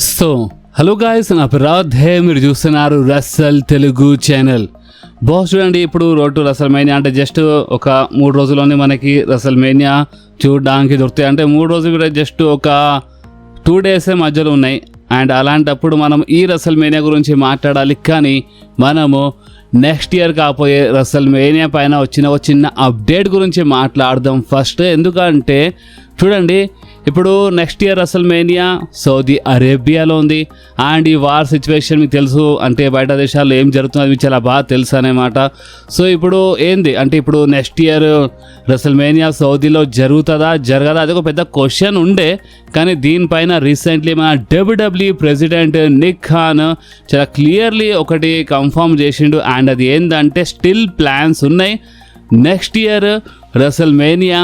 So hello guys, నా పేరు రాధే, మీరు చూస్తున్నారు రసల్ తెలుగు ఛానల్. బాస్ చూడండి, ఇప్పుడు రోడ్ టు రసల్ మేనియా అంటే జస్ట్ ఒక 3 రోజుల్లోనే మనకి రసల్ మేనియా చూడడానికి దొరుకుతాయి. అంటే 3 రోజులు జస్ట్ ఒక 2 డేసే మధ్యలో ఉన్నాయి. అండ్ అలాంటప్పుడు మనం ఈ రసల్ మేనియా గురించి మాట్లాడాలి. కానీ మనము నెక్స్ట్ ఇయర్ కాపోయే రసల్ మేనియా పైన వచ్చిన ఒక చిన్న అప్డేట్ గురించి మాట్లాడదాం ఫస్ట్. ఎందుకంటే చూడండి, ఇప్పుడు next year WrestleMania Saudi అరేబియాలో ఉంది. అండ్ ఈ వార్ సిచ్యువేషన్ మీకు తెలుసు, అంటే బయట దేశాల్లో ఏం జరుగుతుందో మీకు చాలా బాగా తెలుసు అనమాట. సో ఇప్పుడు ఏంది అంటే ఇప్పుడు నెక్స్ట్ ఇయర్ రసల్ మేనియా సౌదీలో జరుగుతుందా జరగదా, అది ఒక పెద్ద క్వశ్చన్ ఉండే. కానీ దీనిపైన రీసెంట్లీ మన WWE ప్రెసిడెంట్ నిక్ ఖాన్ చాలా క్లియర్లీ ఒకటి కన్ఫర్మ్ చేసిండు. అండ్ అది ఏంటంటే స్టిల్ ప్లాన్స్ ఉన్నాయి. Next year WrestleMania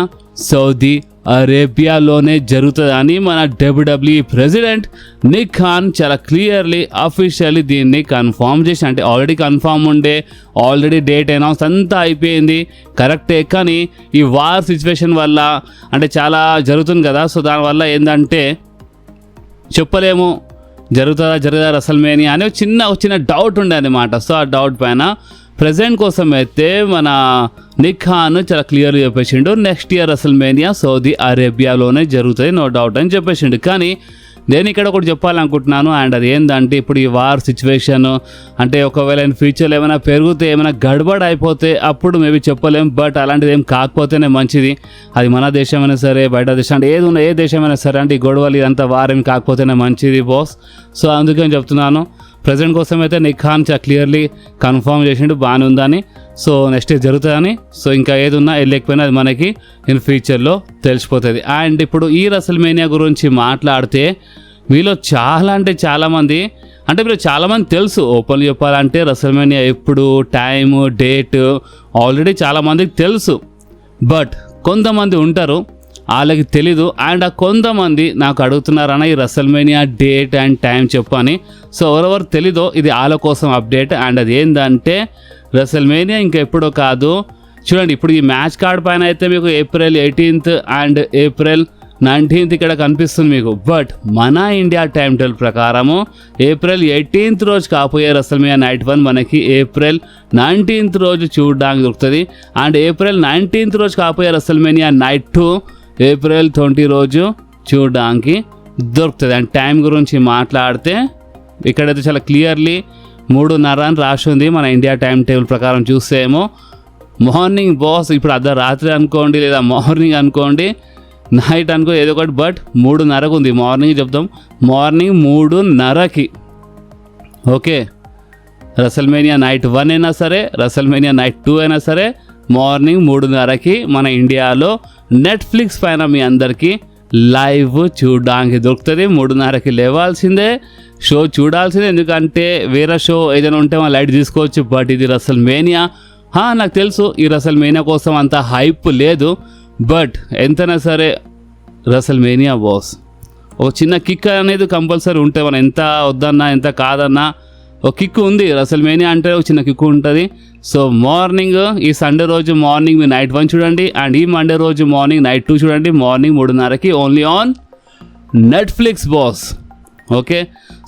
Saudi అరేబియాలోనే జరుగుతుందని మన WWE ప్రెసిడెంట్ నిక్ ఖాన్ చాలా క్లియర్లీ అఫీషియల్లీ దీన్ని కన్ఫర్మ్ చేసి, అంటే ఆల్రెడీ కన్ఫర్మ్ ఉండే, ఆల్రెడీ డేట్ అనౌన్స్ అంతా అయిపోయింది కరెక్టే. కానీ ఈ వార్ సిచ్యువేషన్ వల్ల అంటే చాలా జరుగుతుంది కదా, సో దానివల్ల ఏంటంటే చెప్పలేము జరుగుదా రసల్ మేనియా అనే చిన్న డౌట్ ఉండే అనమాట. సో ఆ డౌట్ పైన ప్రజెంట్ కోసం అయితే మన నిక్ ఖాన్ చాలా క్లియర్గా చెప్పేసిండు, next year WrestleMania Saudi అరేబియాలోనే జరుగుతుంది, నో డౌట్ అని చెప్పేసిండు. కానీ నేను ఇక్కడ ఒకటి చెప్పాలనుకుంటున్నాను. అండ్ అది ఏంటంటే ఇప్పుడు ఈ వార్ సిచ్యువేషన్ అంటే ఒకవేళ ఇన్ ఫ్యూచర్లో ఏమైనా పెరిగితే, ఏమైనా గడబడ అయిపోతే అప్పుడు మేబీ చెప్పలేం. బట్ అలాంటిది ఏం కాకపోతేనే మంచిది. అది మన దేశమైనా సరే, బయట దేశం అంటే ఏది ఉన్నా, ఏ దేశమైనా సరే, అంటే ఈ గొడవలు ఇదంతా వార్ ఏం కాకపోతేనే మంచిది బాస్. సో అందుకని చెప్తున్నాను, ప్రజెంట్ కోసం అయితే నిక్ ఖాన్ చాలా క్లియర్లీ కన్ఫర్మ్ చేసిండు బాగానే ఉందని. సో నెక్స్ట్ ఇయర్ జరుగుతుందని. సో ఇంకా ఏది ఉన్నా వెళ్ళకపోయినా అది మనకి ఇన్ ఫ్యూచర్లో తెలిసిపోతుంది. అండ్ ఇప్పుడు ఈ రసల్ మేనియా గురించి మాట్లాడితే మీలో చాలా అంటే చాలామంది, అంటే మీరు చాలామంది తెలుసు, ఓపెన్ చెప్పాలంటే రసల్ మేనియా ఎప్పుడు, టైము, డేట్ ఆల్రెడీ చాలామందికి తెలుసు. బట్ కొంతమంది ఉంటారు వాళ్ళకి తెలీదు. అండ్ ఆ కొంతమంది నాకు అడుగుతున్నారన్న ఈ Russell mania date and time చెప్పని. సో ఎవరెవరు తెలీదో ఇది వాళ్ళ కోసం అప్డేట్. అండ్ అది ఏంటంటే రసల్ మేనియా ఇంకా ఎప్పుడో కాదు. చూడండి, ఇప్పుడు ఈ మ్యాచ్ కార్డ్ పైన అయితే మీకు April 18th and April 19th ఇక్కడ కనిపిస్తుంది మీకు. బట్ మన ఇండియా టైం టేబుల్ ప్రకారము April 18th రోజు కాపోయే రసల్ మేనియా నైట్ 1 మనకి April 19th రోజు చూడడానికి దొరుకుతుంది. అండ్ April 19th రోజు కాపోయే రసల్ మేనియా నైట్ 2 April 20 రోజు చూడడానికి దొరుకుతుంది. అండ్ టైం గురించి మాట్లాడితే ఇక్కడైతే చాలా క్లియర్లీ 3:30 అని రాసి ఉంది. మన ఇండియా టైం టేబుల్ ప్రకారం చూస్తే ఏమో మార్నింగ్ బాస్, ఇప్పుడు అర్ధరాత్రి అనుకోండి, లేదా మార్నింగ్ అనుకోండి, నైట్ అనుకో, ఏదో ఒకటి. బట్ 3:30కు ఉంది. మార్నింగ్ చెప్తాం, మార్నింగ్ 3:30కి. ఓకే, రసల్ మేనియా నైట్ 1 అయినా సరే, రసల్ మేనియా నైట్ 2 అయినా సరే, మార్నింగ్ 3:30కి మన ఇండియాలో నెట్ఫ్లిక్స్ పైన మీ అందరికీ లైవ్ చూడడానికి దొరుకుతుంది. 3:30కి లేవాల్సిందే, షో చూడాల్సిందే. ఎందుకంటే వేరే షో ఏదైనా ఉంటే మనం లైట్ తీసుకోవచ్చు. బట్ ఇది రసల్ మేనియా. నాకు తెలుసు ఈ రసల్ మేనియా కోసం అంత హైప్ లేదు. బట్ ఎంతైనా సరే రసల్ మేనియా బాస్ ఒక చిన్న కిక్ అనేది కంపల్సరీ ఉంటే, మనం ఎంత వద్దన్నా ఎంత కాదన్నా ఒక కిక్ ఉంది. రసల్ మేనియా అంటే ఒక చిన్న కిక్ ఉంటుంది. సో మార్నింగ్ ఈ సండే రోజు మార్నింగ్ మీరు నైట్ 1 చూడండి. అండ్ ఈ మండే రోజు మార్నింగ్ నైట్ 2 చూడండి. మార్నింగ్ 3:30కి only on Netflix boss. Okay,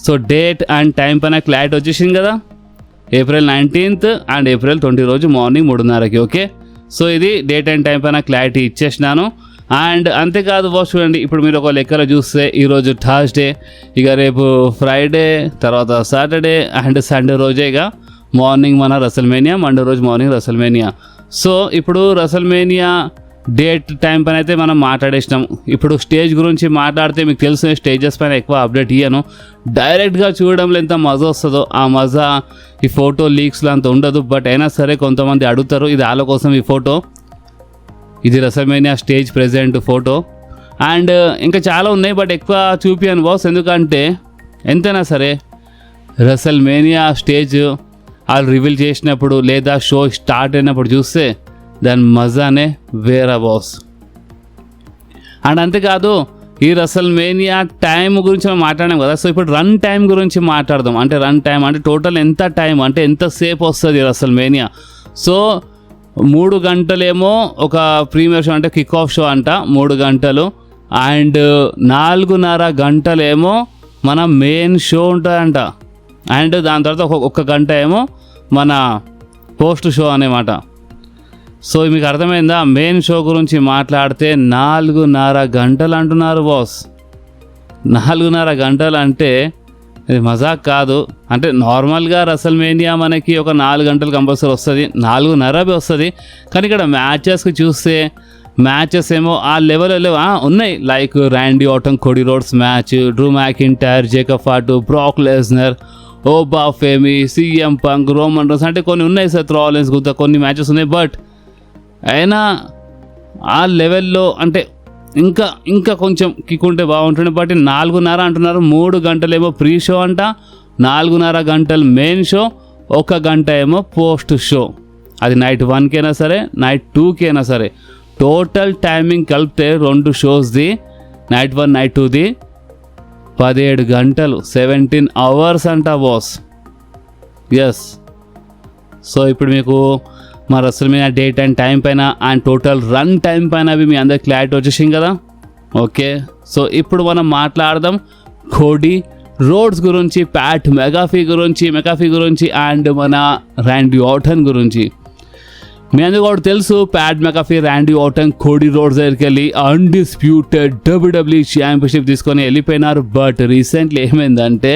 so date and time పైన క్లారిటీ వచ్చేసింది కదా. April 19th అండ్ April 20 రోజు మార్నింగ్ 3:30కి. ఓకే, సో ఇది డేట్ అండ్ టైం పైన క్లారిటీ ఇచ్చేసినాను. అండ్ అంతేకాదు బాస్, చూడండి ఇప్పుడు మీరు ఒక లెక్కలో చూస్తే ఈరోజు థర్స్డే, ఇక రేపు ఫ్రైడే, తర్వాత సాటర్డే అండ్ సండే రోజే ఇక మార్నింగ్ మన రసల్ మేనియా, మండే రోజు మార్నింగ్ రసల్ మేనియా. సో ఇప్పుడు రసల్ మేనియా డేట్ టైం పైన అయితే మనం మాట్లాడేసినాం. ఇప్పుడు స్టేజ్ గురించి మాట్లాడితే మీకు తెలుసు, స్టేజెస్ పైన ఎక్కువ అప్డేట్ ఇయ్యను. డైరెక్ట్గా చూడడంలో ఎంత మజా వస్తుందో ఆ మజా ఈ ఫోటో లీక్స్లో అంత ఉండదు. బట్ అయినా సరే కొంతమంది అడుగుతారు, ఇది వాళ్ళ కోసం ఈ ఫోటో, ఇది Russell mania stage present photo. And ఇంకా చాలా ఉన్నాయి, బట్ ఎక్కువ చూపియాను బాస్. ఎందుకంటే ఎంతైనా సరే రసల్ మేనియా స్టేజ్ వాళ్ళు రివీల్ చేసినప్పుడు లేదా షో స్టార్ట్ అయినప్పుడు చూస్తే దాని మజానే వేరే బాస్. అండ్ అంతేకాదు ఈ రసల్ మేనియా టైం గురించి మనం మాట్లాడాం కదా. సో ఇప్పుడు రన్ టైం గురించి మాట్లాడదాం. అంటే రన్ టైం అంటే టోటల్ ఎంత టైం, అంటే ఎంతసేపు వస్తుంది రసల్ మేనియా. సో 3 గంటలేమో ఒక ప్రీమియర్ షో అంటే కిక్ ఆఫ్ షో అంట 3 గంటలు. అండ్ 4.5 గంటలేమో మన మెయిన్ షో ఉంటుందంట. అండ్ దాని తర్వాత ఒక్క గంట ఏమో మన పోస్ట్ షో అనమాట. సో మీకు అర్థమైందా? మెయిన్ షో గురించి మాట్లాడితే 4.5 గంటలు అంటున్నారు బాస్. 4.5 గంటలు అంటే ఇది మజాక్ కాదు. అంటే నార్మల్గా రసల్మేనియా మనకి ఒక 4 గంటలు కంపల్సరీ వస్తుంది, 4.5 వస్తుంది. కానీ ఇక్కడ మ్యాచెస్కి చూస్తే మ్యాచెస్ ఏమో ఆ లెవెల్లో ఉన్నాయి. Like Randy Orton Cody Rhodes match, Drew McIntyre, Jacob Fatu, Brock Lesnar, Oba Femi, CM Punk, Roman Reigns అంటే కొన్ని ఉన్నాయి. సెత్ రాలిన్స్ గుద్ద కొన్ని మ్యాచెస్ ఉన్నాయి. బట్ అయినా ఆ లెవెల్లో అంటే ఇంకా కొంచెం కిక్ ఉంటే బాగుంటుంది. బట్ 4.5 అంటున్నారు. 3 గంటలేమో ప్రీ షో అంట, 4.5 గంటలు మెయిన్ షో, 1 గంట ఏమో పోస్ట్ షో. అది నైట్ 1కి అయినా సరే, నైట్ 2కి అయినా సరే. టోటల్ టైమింగ్ కలిపితే 2 షోస్ది, నైట్ 1 నైట్ 2ది 17 గంటలు, 17 అవర్స్ అంట బాస్. ఎస్. సో ఇప్పుడు మీకు మా రసల్మేనియా డేట్ అండ్ టైం పైన అండ్ టోటల్ రన్ టైం పైన అవి మీ అందరికి క్లారిటీ వచ్చేసింది కదా. ఓకే, సో ఇప్పుడు మనం మాట్లాడదాం కోడీ రోడ్స్ గురించి, ప్యాట్ మెకాఫీ గురించి అండ్ మన ర్యాండీ ఆర్టన్ గురించి. మీ అందరికీ కూడా తెలుసు, Pat McAfee, Randy Orton Cody roads దగ్గరికి వెళ్ళి అన్డిస్ప్యూటెడ్ WWE ఛాంపియన్షిప్ తీసుకొని వెళ్ళిపోయినారు. బట్ రీసెంట్లీ ఏమైందంటే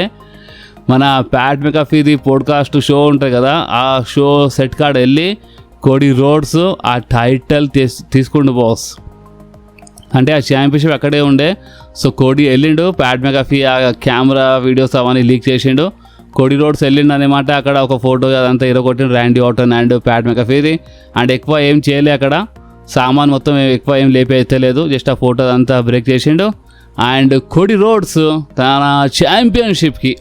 మన ప్యాట్ మెకాఫీది పోడ్కాస్ట్ షో ఉంటుంది కదా, ఆ షో సెట్ కార్డ్ వెళ్ళి కోడీ రోడ్స్ ఆ టైటిల్ తీసుకుండు బాస్. అంటే ఆ ఛాంపియన్షిప్ అక్కడే ఉండే. సో కోడీ వెళ్ళిండు, ప్యాట్ మెకాఫీ ఆ కెమెరా వీడియోస్ అవన్నీ లీక్ చేసిండు. కోడీ రోడ్స్ వెళ్ళిండు అనమాట. అక్కడ ఒక ఫోటో అదంతా ఇరగొట్టిండు ర్యాండీ ఆర్టన్ అండ్ ప్యాట్ మెకాఫీది. అండ్ ఎక్కువ ఏం చేయలే, అక్కడ సామాన్ మొత్తం ఎక్కువ ఏం లేపేయలేదు, జస్ట్ ఆ ఫోటో అంతా బ్రేక్ చేసిండు. అండ్ కోడీ రోడ్స్ తన ఛాంపియన్షిప్కి,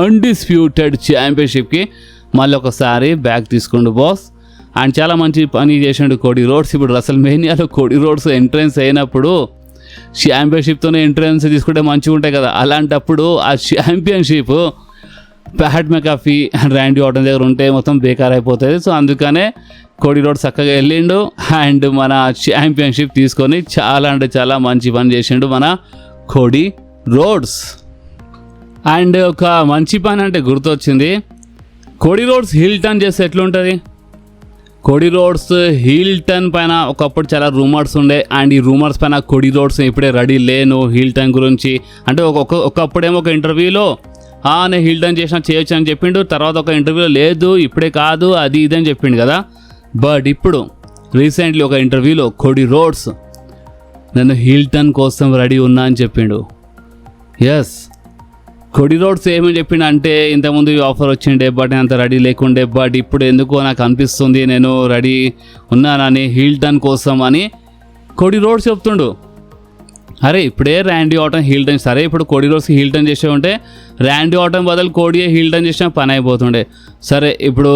అన్డిస్ప్యూటెడ్ ఛాంపియన్షిప్కి మళ్ళీ ఒకసారి బ్యాక్ తీసుకుండు బాస్. అండ్ చాలా మంచి పని చేసిండు కోడీ రోడ్స్. ఇప్పుడు రసల్మేనియాలో కోడీ రోడ్స్ ఎంట్రెన్స్ అయినప్పుడు ఛాంపియన్షిప్తోనే ఎంట్రెన్స్ తీసుకుంటే మంచిగా ఉంటాయి కదా. అలాంటప్పుడు ఆ championship Pat McAfee and Randy Orton దగ్గర ఉంటే మొత్తం బేకార్ అయిపోతుంది. సో అందుకనే కోడీ రోడ్స్ చక్కగా వెళ్ళిండు అండ్ మన ఛాంపియన్షిప్ తీసుకొని చాలా అంటే చాలా మంచి పని చేసిండు మన కోడీ రోడ్స్. అండ్ ఒక మంచి పని అంటే గుర్తొచ్చింది, కోడీ రోడ్స్ హీల్ టర్న్ చేస్తే ఎట్లుంటుంది? కోడీ రోడ్స్ హీల్ టర్న్ పైన ఒకప్పుడు చాలా రూమర్స్ ఉండే. అండ్ ఈ రూమర్స్ పైన కోడీ రోడ్స్ ఇప్పుడే రెడీ లేను హీల్ టర్న్ గురించి. అంటే ఒకప్పుడేమో ఒక ఇంటర్వ్యూలో నేను హీల్ టర్న్ చేయొచ్చు అని చెప్పిండు. తర్వాత ఒక ఇంటర్వ్యూలో లేదు ఇప్పుడే కాదు అది ఇది అని చెప్పిండు కదా. బట్ ఇప్పుడు రీసెంట్లీ ఒక ఇంటర్వ్యూలో కోడీ రోడ్స్ నేను హీల్ టర్న్ కోసం రెడీ ఉన్నా అని చెప్పిండు. ఎస్, కోడీ రోడ్స్ ఏమని చెప్పిండు అంటే, ఇంతకుముందు ఈ ఆఫర్ వచ్చిండే బట్ నేను అంత రెడీ లేకుండే, బట్ ఇప్పుడు ఎందుకో నాకు అనిపిస్తుంది నేను రెడీ ఉన్నానని హీల్ టర్న్ కోసం అని కోడీ రోడ్స్ చెప్తుండు. అరే ఇప్పుడే ర్యాండీ ఆర్టన్ హీల్ టర్న్, సరే ఇప్పుడు కోడీ రోడ్స్కి హీల్ టర్న్ చేసే ఉంటే ర్యాండీ ఆర్టన్ బదులు కోడీయే హీల్ టర్న్ చేసిన పని అయిపోతుండే. సరే ఇప్పుడు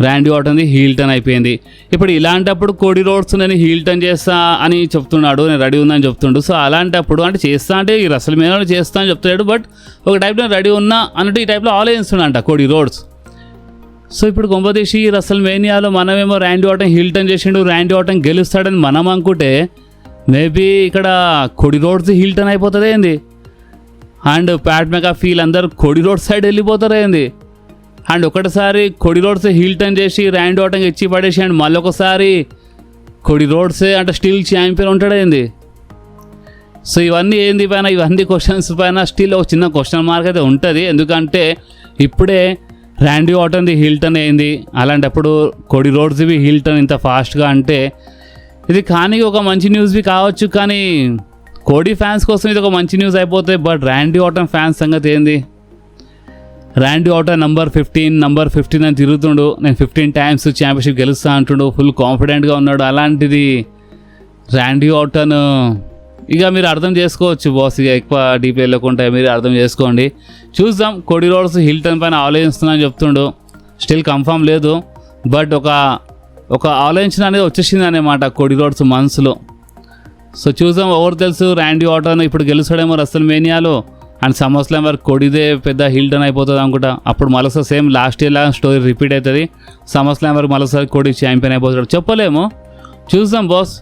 ర్యాండీ ఆర్టన్ది హీల్ టర్న్ అయిపోయింది. ఇప్పుడు ఇలాంటప్పుడు కోడీ రోడ్స్ నేను హీల్ టర్న్ చేస్తా అని చెప్తున్నాడు, నేను రెడీ ఉందని చెప్తుండు. సో అలాంటప్పుడు అంటే చేస్తా అంటే ఈ రసల్మేనియాలో చేస్తా అని చెప్తాడు. బట్ ఒక టైప్ నేను రెడీ ఉన్నా అన్నట్టు ఈ టైప్లో ఆలోచిస్తున్నాడంట కోడీ రోడ్స్. సో ఇప్పుడు కొంపదీసి రసల్మేనియాలో మనమేమో ర్యాండీ ఆర్టన్ హీల్ టర్న్ చేసిండు, ర్యాండీ ఆర్టన్ గెలుస్తాడని మనం అనుకుంటే మేబీ ఇక్కడ కోడీ రోడ్స్ హీల్ టర్న్ అయిపోతుంది ఏంది. అండ్ ప్యాట్ మెకాఫీ అందరూ కోడీ రోడ్స్ సైడ్ వెళ్ళిపోతారు ఏంది. అండ్ ఒకటిసారి కోడీ రోడ్స్ హీల్ టర్న్ చేసి ర్యాండీ ఆర్టన్కి ఇచ్చి పడేసి అండ్ మళ్ళీ ఒకసారి కోడీ రోడ్సే అంటే స్టిల్ ఛాంపియన్ ఉంటాడు ఏంది. సో ఇవన్నీ ఏంది పైన, ఇవన్నీ క్వశ్చన్స్ పైన స్టిల్ ఒక చిన్న క్వశ్చన్ మార్క్ అయితే ఉంటుంది. ఎందుకంటే ఇప్పుడే ర్యాండీ ఆర్టన్ది హీల్ టర్న్ అయింది, అలాంటప్పుడు కోడీ రోడ్స్వి హీల్ టర్న్ ఇంత ఫాస్ట్గా అంటే ఇది కానీ ఒక మంచి న్యూస్వి కావచ్చు. కానీ కోడీ ఫ్యాన్స్ కోసం ఇది ఒక మంచి న్యూస్ అయిపోతాయి. బట్ ర్యాండీ ఆర్టన్ ఫ్యాన్స్ సంగతి ఏంది? ర్యాండీ ఆర్టన్ నంబర్ 15 అని తిరుగుతుండు, నేను 15 టైమ్స్ ఛాంపియన్షిప్ గెలుస్తా అంటుండు, ఫుల్ కాన్ఫిడెంట్గా ఉన్నాడు. అలాంటిది ర్యాండీ ఆర్టన్ ఇక మీరు అర్థం చేసుకోవచ్చు బాస్. ఇక ఎక్కువ డీప్ వెళ్ళకుండా మీరు అర్థం చేసుకోండి. చూద్దాం. కోడీ రోడ్స్ హీల్ టర్న్ పైన ఆలోచిస్తున్నా అని చెప్తుండు, స్టిల్ కన్ఫర్మ్ లేదు. బట్ ఒక ఆలోచన అనేది వచ్చేసింది అన్నమాట కోడీ రోడ్స్ మనసులో. సో చూద్దాం. ఎవరు తెలుసు, ర్యాండీ ఆర్టన్ ఇప్పుడు గెలుస్తాడేమో రసల్మేనియాలో. అండ్ సమ్మర్స్లామ్ వరకు కోడీదే పెద్ద హీల్ టర్న్ అయిపోతుంది అనుకుంటా. అప్పుడు మరోసారి సేమ్ లాస్ట్ ఇయర్ లాగా స్టోరీ రిపీట్ అవుతుంది. సమ్మర్స్లామ్ వరకు మరోసారి కోడీ ఛాంపియన్ అయిపోతాడు, చెప్పలేము. చూద్దాం బాస్.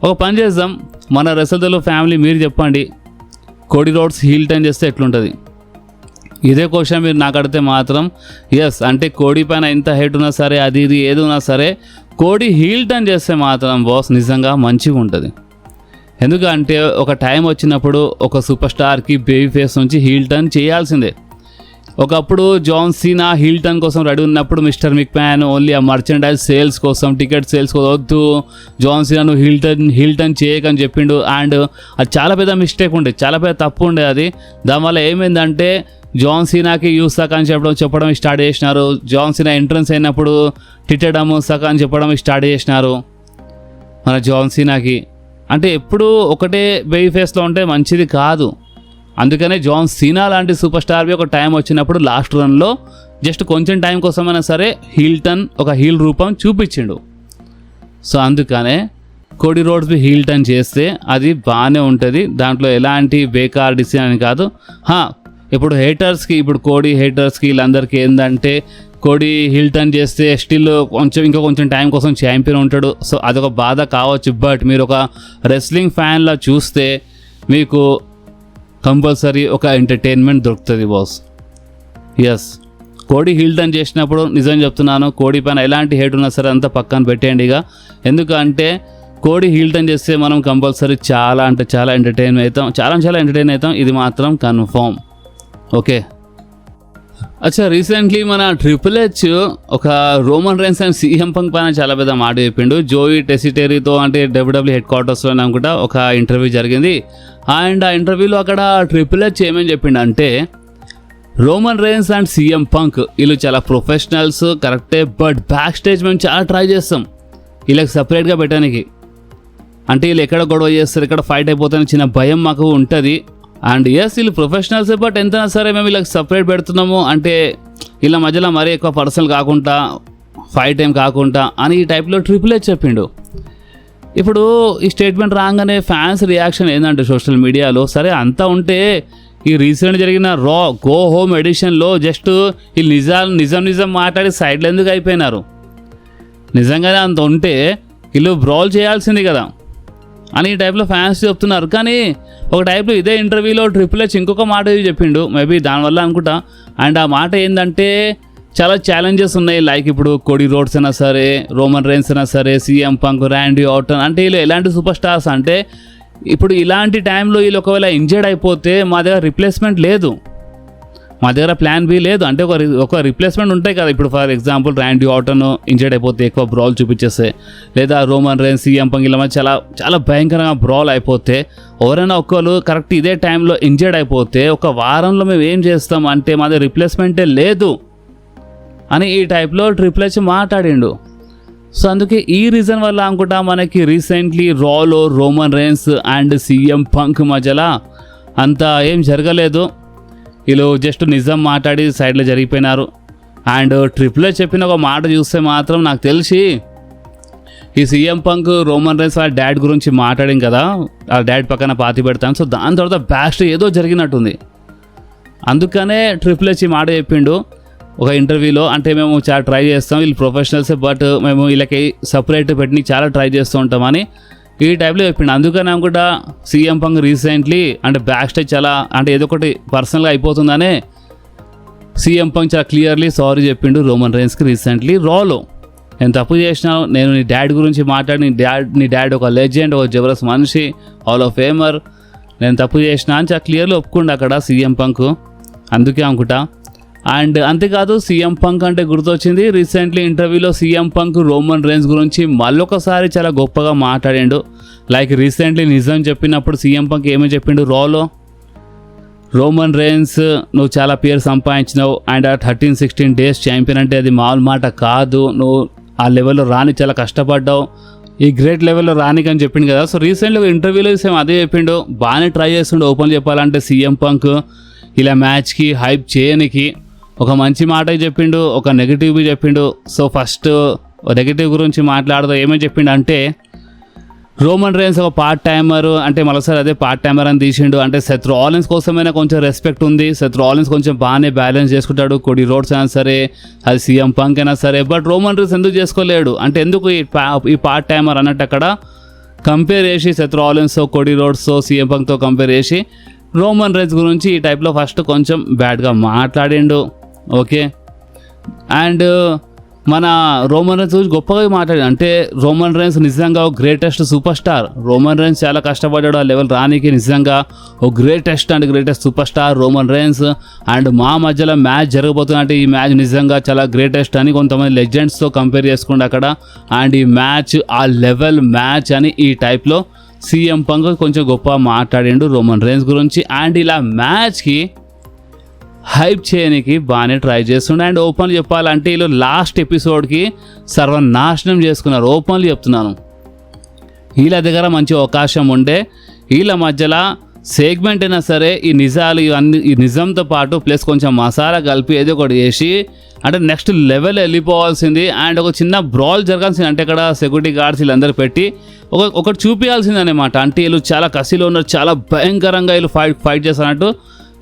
ఒక పని చేద్దాం, మన రెసల్దలో ఫ్యామిలీ మీరు చెప్పండి, కోడీ రోడ్స్ హీల్ టర్న్ చేస్తే ఎట్లుంటుంది? ఇదే క్వశ్చన్ మీరు నాకు అడిగితే మాత్రం ఎస్, అంటే కోడి పైన ఎంత హేట్ ఉన్నా సరే, అది ఇది ఏది ఉన్నా సరే, కోడి హీల్ టర్న్ చేస్తే మాత్రం బాస్ నిజంగా మంచిగా ఉంటుంది. ఎందుకంటే ఒక టైం వచ్చినప్పుడు ఒక సూపర్ స్టార్కి బేబీ ఫేస్ నుంచి హీల్ టర్న్ చేయాల్సిందే. ఒకప్పుడు జాన్ సీనా హీల్ టర్న్ కోసం రెడీ ఉన్నప్పుడు మిస్టర్ మిక్మ్యాన్ ఓన్లీ ఆ మర్చెండైజ్ సేల్స్ కోసం, టికెట్ సేల్స్ కోసం వద్దు జాన్ సీనాను హీల్ టర్న్ చేయకని చెప్పిండు. అండ్ అది చాలా పెద్ద మిస్టేక్ ఉండే, చాలా పెద్ద తప్పు ఉండే అది. దానివల్ల ఏమైందంటే జాన్ సీనాకి యూస్ సక్ అని చెప్పడం స్టార్ట్ చేసినారు. జాన్ సీనా ఎంట్రన్స్ అయినప్పుడు తిట్టడం సక్ అని చెప్పడం స్టార్ట్ చేసినారు మన జాన్ సీనాకి. అంటే ఎప్పుడు ఒకటే బేబీ ఫేస్లో ఉంటే మంచిది కాదు. అందుకనే జాన్ సీనా లాంటి సూపర్ స్టార్వి ఒక టైం వచ్చినప్పుడు లాస్ట్ రన్లో జస్ట్ కొంచెం టైం కోసమైనా సరే హీల్ టర్న్, ఒక హీల్ రూపం చూపించిండు. సో అందుకనే కోడి రోడ్స్వి హీల్ టర్న్ చేస్తే అది బాగానే ఉంటుంది. దాంట్లో ఎలాంటి బేకార్ డిసిజన్ అని కాదు. ఇప్పుడు హేటర్స్కి, ఇప్పుడు కోడి హేటర్స్కి వీళ్ళందరికీ ఏంటంటే కోడి హీల్ టర్న్ చేస్తే స్టిల్ ఇంకా కొంచెం టైం కోసం ఛాంపియన్ ఉంటాడు. సో అదొక బాధ కావచ్చు. బట్ మీరు ఒక రెస్లింగ్ ఫ్యాన్లా చూస్తే మీకు కంపల్సరీ ఒక ఎంటర్టైన్మెంట్ దొరుకుతుంది బాస్. ఎస్, కోడి హీల్ టర్న్ చేసినప్పుడు నిజం చెప్తున్నాను, కోడి పైన ఎలాంటి హేట్ ఉన్నా సరే అంతా పక్కన పెట్టేయండి ఇక. ఎందుకంటే కోడి హీల్ టర్న్ చేస్తే మనం కంపల్సరీ చాలా అంటే చాలా ఎంటర్టైన్ అవుతాం, చాలా ఎంటర్టైన్ అవుతాం. ఇది మాత్రం కన్ఫర్మ్. ఓకే, అచ్చా, రీసెంట్లీ మన ట్రిపుల్ హెచ్ ఒక Roman Reigns and CM punk పైన చాలా పెద్ద మాట చెప్పిండు. జోయి టెసిటరీతో, అంటే డబ్ల్యూడబ్ల్యూ హెడ్ క్వార్టర్స్లో అనుకుంటా ఒక ఇంటర్వ్యూ జరిగింది. అండ్ ఆ ఇంటర్వ్యూలో అక్కడ ట్రిపుల్ హెచ్ ఏమేమి చెప్పిండు అంటే, Roman Reigns and CM punk వీళ్ళు చాలా ప్రొఫెషనల్స్ కరెక్టే, బట్ బ్యాక్ స్టేజ్ మేము చాలా ట్రై చేస్తాం వీళ్ళకి సపరేట్గా పెట్టడానికి. అంటే వీళ్ళు ఎక్కడ గొడవ చేస్తారు, ఎక్కడ ఫైట్ అయిపోతారని చిన్న భయం మాకు ఉంటుంది. అండ్ ఎస్, వీళ్ళు ప్రొఫెషనల్స్, బట్ ఎంత సరే మేము వీళ్ళకి సపరేట్ పెడుతున్నాము అంటే వీళ్ళ మధ్యలో మరీ ఎక్కువ పర్సనల్ కాకుండా, ఫైట్ ఏం కాకుండా అని ఈ టైప్లో ట్రిపుల్ హెచ్ చెప్పిండు. ఇప్పుడు ఈ స్టేట్మెంట్ రాగానే ఫ్యాన్స్ రియాక్షన్ ఏంటంటే సోషల్ మీడియాలో, సరే అంతా ఉంటే ఈ రీసెంట్ జరిగిన రా గో హోమ్ ఎడిషన్లో జస్ట్ వీళ్ళు నిజం మాట్లాడి సైడ్లో ఎందుకు అయిపోయినారు? నిజంగానే అంత ఉంటే వీళ్ళు బ్రాల్ చేయాల్సింది కదా అని ఈ టైప్లో ఫ్యాన్స్ చెప్తున్నారు. కానీ ఒక టైప్లో ఇదే ఇంటర్వ్యూలో ట్రిపుల్ హెచ్ ఇంకొక మాట చెప్పిండు, మేబీ దానివల్ల అనుకుంటా. అండ్ ఆ మాట ఏంటంటే చాలా ఛాలెంజెస్ ఉన్నాయి. లైక్ ఇప్పుడు కోడి రోడ్స్ అయినా సరే, రోమన్ రైన్స్ అయినా సరే, సీఎం పంక్, ర్యాండీ ఆర్టన్, అంటే వీళ్ళు ఎలాంటి సూపర్ స్టార్స్ అంటే ఇప్పుడు ఇలాంటి టైంలో వీళ్ళు ఒకవేళ ఇంజర్డ్ అయిపోతే మా దగ్గర రిప్లేస్మెంట్ లేదు, మా దగ్గర ప్లాన్ బి లేదు. అంటే ఒక రిప్లేస్మెంట్ ఉంటాయి కదా. ఇప్పుడు for example Randy Orton injured అయిపోతే ఎక్కువ బ్రాల్ చూపించేస్తే, లేదా రోమన్ రైన్స్, సీఎం పంక్ ఇలా చాలా భయంకరంగా బ్రాల్ అయిపోతే, ఎవరైనా ఒక్కరు కరెక్ట్ ఇదే టైంలో ఇంజర్డ్ అయిపోతే ఒక వారంలో మేము ఏం చేస్తాం అంటే మా దగ్గర రిప్లేస్మెంటే లేదు అని ఈ టైప్లో ట్రిపుల్ హెచ్ మాట్లాడిండు. సో అందుకే ఈ రీజన్ వల్ల అనుకుంటా మనకి రీసెంట్లీ రాలో Roman Reigns and CM Punk మధ్యలో అంత ఏం జరగలేదు. వీళ్ళు జస్ట్ నిజం మాట్లాడి సైడ్లో జరిగిపోయినారు. అండ్ ట్రిపుల్ హెచ్ చెప్పిన ఒక మాట చూస్తే మాత్రం నాకు తెలిసి ఈ సీఎం పంక్ రోమన్ రైన్స్ వాళ్ళ డాడ్ గురించి మాట్లాడింది కదా, ఆ డాడ్ పక్కన పాతి పెడతాను. సో దాని తర్వాత బ్యాక్ స్టేజ్ ఏదో జరిగినట్టుంది. అందుకనే ట్రిపుల్ హెచ్ ఈ మాట చెప్పిండు ఒక ఇంటర్వ్యూలో. అంటే మేము చాలా ట్రై చేస్తాం, వీళ్ళు ప్రొఫెషనల్సే, బట్ మేము వీళ్ళకి సపరేట్ పెట్టి చాలా ట్రై చేస్తూ ఉంటామని ఈ టైప్లో చెప్పిండు. అందుకని అనుకుంటా సీఎం పంక్ రీసెంట్లీ అంటే బ్యాక్ స్టేజ్ చాలా అంటే ఏదో ఒకటి పర్సనల్గా అయిపోతుందనే సీఎం పంక్ చాలా క్లియర్లీ సారీ చెప్పిండు రోమన్ రైన్స్కి రీసెంట్లీ రాలో. నేను తప్పు చేసినాను, నేను నీ డాడ్ గురించి మాట్లాడి, నీ డాడ్ ఒక లెజెండ్, ఒక జబర్దస్త్ మనిషి, హాల్ ఆఫ్ ఫేమర్, నేను తప్పు చేసినా అని చాలా క్లియర్లీ ఒప్పుకుండు అక్కడ సీఎం పంక్. అందుకే అనుకుంటా. అండ్ అంతేకాదు సీఎం పంక్ అంటే గుర్తొచ్చింది, రీసెంట్లీ ఇంటర్వ్యూలో సీఎం పంక్ రోమన్ రైన్స్ గురించి మళ్ళొకసారి చాలా గొప్పగా మాట్లాడాడు. లైక్ రీసెంట్లీ నిజం చెప్పినప్పుడు సీఎం పంక్ ఏమని చెప్పిండు రాలో, రోమన్ రైన్స్ నువ్వు చాలా పేరు సంపాదించినావు అండ్ 13-16 డేస్ ఛాంపియన్ అంటే అది మామూలు మాట కాదు, నువ్వు ఆ లెవెల్లో రాని చాలా కష్టపడ్డావు, ఈ గ్రేట్ లెవెల్లో రానికి అని చెప్పిండు కదా. సో రీసెంట్లీ ఇంటర్వ్యూలో సేమ్ అదే చెప్పిండు, బాగానే ట్రై చేస్తుండే. ఓపెన్ చెప్పాలంటే సీఎం పంక్ ఇలా మ్యాచ్కి హైప్ చేయనికి ఒక మంచి మాట చెప్పిండు, ఒక నెగిటివ్ చెప్పిండు. సో ఫస్ట్ నెగిటివ్ గురించి మాట్లాడుతూ ఏమని చెప్పిండు అంటే, రోమన్ రైన్స్ ఒక పార్ట్ టైమర్, అంటే మరోసారి అదే పార్ట్ టైమర్ అని తీసిండు. అంటే సెత్ రాలిన్స్ కోసమైనా కొంచెం రెస్పెక్ట్ ఉంది, సెత్ రాలిన్స్ కొంచెం బాగానే బ్యాలెన్స్ చేసుకుంటాడు, కోడి రోడ్స్ అయినా సరే, అది సీఎం పంక్ అయినా సరే. బట్ రోమన్ రైన్స్ ఎందుకు చేసుకోలేడు అంటే, ఎందుకు ఈ పార్ట్ టైమర్ అన్నట్టు అక్కడ కంపేర్ చేసి Seth Rollins, Cody Rhodes, CM పంక్తో కంపేర్ చేసి రోమన్ రైన్స్ గురించి ఈ టైప్లో ఫస్ట్ కొంచెం బ్యాడ్గా మాట్లాడిండు. ఓకే, అండ్ మన రోమన్ రైన్స్ గురించి గొప్పగా మాట్లాడాడు. అంటే రోమన్ రైన్స్ నిజంగా ఒక greatest super star. Roman Reigns చాలా కష్టపడ్డాడు ఆ లెవెల్ రానికి. నిజంగా ఒక greatest super star Roman Reigns. And మా మధ్యలో మ్యాచ్ జరగబోతున్నట్టు ఈ మ్యాచ్ నిజంగా చాలా గ్రేటెస్ట్ అని కొంతమంది లెజెండ్స్తో కంపేర్ చేసుకుంటే అక్కడ. అండ్ ఈ మ్యాచ్ ఆ లెవెల్ మ్యాచ్ అని ఈ టైప్లో సీఎం పంక్ కొంచెం గొప్ప మాట్లాడిండు రోమన్ రైన్స్ గురించి. అండ్ ఇలా మ్యాచ్కి హైప్ చేయడానికి బాగానే ట్రై చేస్తుండే. అండ్ ఓపెన్లు చెప్పాలంటే వీళ్ళు లాస్ట్ ఎపిసోడ్కి సర్వనాశనం చేసుకున్నారు. ఓపెన్లు చెప్తున్నాను, వీళ్ళ దగ్గర మంచి అవకాశం ఉండే. వీళ్ళ మధ్యలో సెగ్మెంట్ అయినా సరే ఈ నిజాలు ఇవన్నీ ఈ నిజంతో పాటు ప్లస్ కొంచెం మసాలా కలిపి ఏదో ఒకటి చేసి అంటే నెక్స్ట్ లెవెల్ వెళ్ళిపోవాల్సింది. అండ్ ఒక చిన్న బ్రాల్ జరగాల్సింది. అంటే ఇక్కడ సెక్యూరిటీ గార్డ్స్ వీళ్ళందరూ పెట్టి ఒకటి చూపించాల్సింది అనమాట. అంటే వీళ్ళు చాలా కసిలో ఉన్నారు, చాలా భయంకరంగా వీళ్ళు ఫైట్ చేస్తున్నట్టు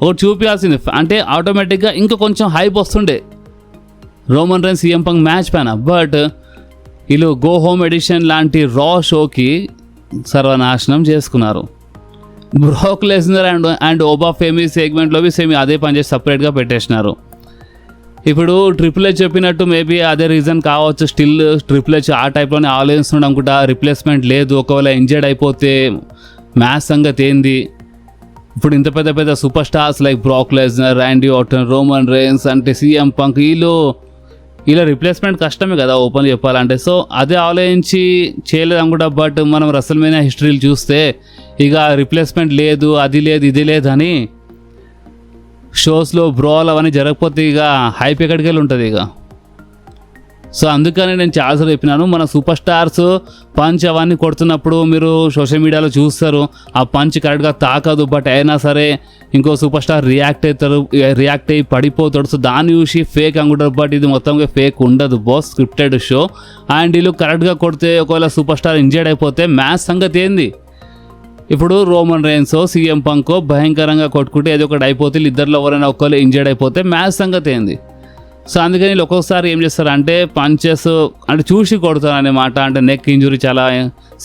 ఒకటి చూపించాల్సింది. అంటే ఆటోమేటిక్గా ఇంకా కొంచెం హైప్ వస్తుండే Roman Reigns CM punk match పైన. బట్ వీళ్ళు గో హోమ్ ఎడిషన్ లాంటి రా షోకి సర్వనాశనం చేసుకున్నారు. బ్రాక్ లెస్నర్ అండ్ ఓబా ఫేమీ సెగ్మెంట్లో సేమ్ అదే పని చేసి సపరేట్గా పెట్టేసినారు. ఇప్పుడు ట్రిపుల్ హెచ్ చెప్పినట్టు మేబీ అదే రీజన్ కావచ్చు. స్టిల్ ట్రిపుల్ హెచ్ ఆ టైప్లోనే ఆలోచిస్తున్నాడు అనుకుంటా. రిప్లేస్మెంట్ లేదు, ఒకవేళ ఇంజర్డ్ అయిపోతే మ్యాచ్ సంగతి ఏంది. ఇప్పుడు ఇంత పెద్ద పెద్ద super stars like Brock Lesnar, Randy Orton, Roman Reigns అంటే సీఎం పంక్ వీళ్ళు రిప్లేస్మెంట్ కష్టమే కదా ఓపెన్ చెప్పాలంటే. సో అదే ఆలోచించి చేయలేదు అనుకుంటా. బట్ మనం రెసల్మేనియా హిస్టరీలు చూస్తే ఇక రిప్లేస్మెంట్ లేదు, అది లేదు, ఇది లేదని షోస్లో బ్రాల్ అవన్నీ జరగకపోతే ఇక హైప్ ఎక్కడికి వెళ్ళి ఉంటుంది ఇక. సో అందుకని నేను చాలాసార్లు చెప్పినాను, మన సూపర్ స్టార్స్ పంచ్ అవన్నీ కొడుతున్నప్పుడు మీరు సోషల్ మీడియాలో చూస్తారు ఆ పంచ్ కరెక్ట్గా తాకదు. బట్ అయినా సరే ఇంకో సూపర్ స్టార్ రియాక్ట్ అయ్యి పడిపోతాడు. సో దాన్ని చూసి ఫేక్ అనుకుంటారు. బట్ ఇది మొత్తంగా ఫేక్ ఉండదు బాస్, స్క్రిప్టెడ్ షో. అండ్ వీళ్ళు కరెక్ట్గా కొడితే ఒకవేళ సూపర్ స్టార్ ఇంజర్డ్ అయిపోతే మ్యాచ్ సంగతి ఏంది. ఇప్పుడు రోమన్ రైన్స్ సీఎం పంకో భయంకరంగా కొట్టుకుంటే ఏదో ఒకటి అయిపోతే ఇద్దరిలో ఎవరైనా ఒకళ్ళు ఇంజర్డ్ అయిపోతే మ్యాచ్ సంగతి ఏంది. సో అందుకని వీళ్ళు ఒక్కొక్కసారి ఏం చేస్తారంటే పంచెస్ అంటే చూసి కొడతారు అన్నమాట. అంటే నెక్ ఇంజురీ చాలా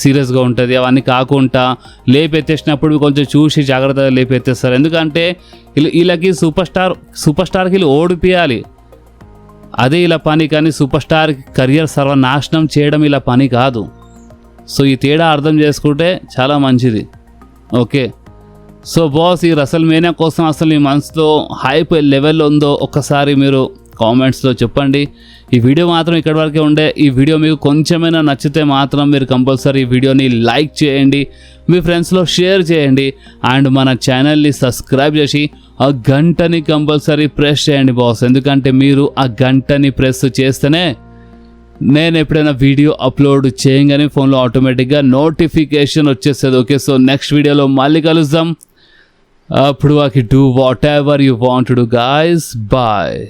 సీరియస్గా ఉంటుంది. అవన్నీ కాకుండా లేపెత్తేసినప్పుడు కొంచెం చూసి జాగ్రత్తగా లేపెత్తేస్తారు. ఎందుకంటే వీళ్ళకి సూపర్ స్టార్కి వీళ్ళు ఓడిపియాలి, అదే ఇలా పని. కానీ సూపర్ స్టార్ కెరియర్ సర్వనాశనం చేయడం ఇలా పని కాదు. సో ఈ తేడా అర్థం చేసుకుంటే చాలా మంచిది. ఓకే, సో బాస్ ఈ రెసల్మేనియా కోసం అసలు మీ మనసులో హైప్ లెవెల్లో ఉందో ఒక్కసారి మీరు కామెంట్స్లో చెప్పండి. ఈ వీడియో మాత్రం ఇక్కడి వరకే ఉండే. ఈ వీడియో మీకు కొంచెమైనా నచ్చితే మాత్రం మీరు కంపల్సరీ ఈ వీడియోని లైక్ చేయండి, మీ ఫ్రెండ్స్లో షేర్ చేయండి. అండ్ మన ఛానల్ని సబ్స్క్రైబ్ చేసి ఆ గంటని కంపల్సరీ ప్రెస్ చేయండి బాస్. ఎందుకంటే మీరు ఆ గంటని ప్రెస్ చేస్తేనే నేను ఎప్పుడైనా వీడియో అప్లోడ్ చేయగానే ఫోన్లో ఆటోమేటిక్గా నోటిఫికేషన్ వచ్చేస్తుంది. ఓకే, సో నెక్స్ట్ వీడియోలో మళ్ళీ కలుద్దాం. అప్పుడు do whatever you want to do guys. Bye.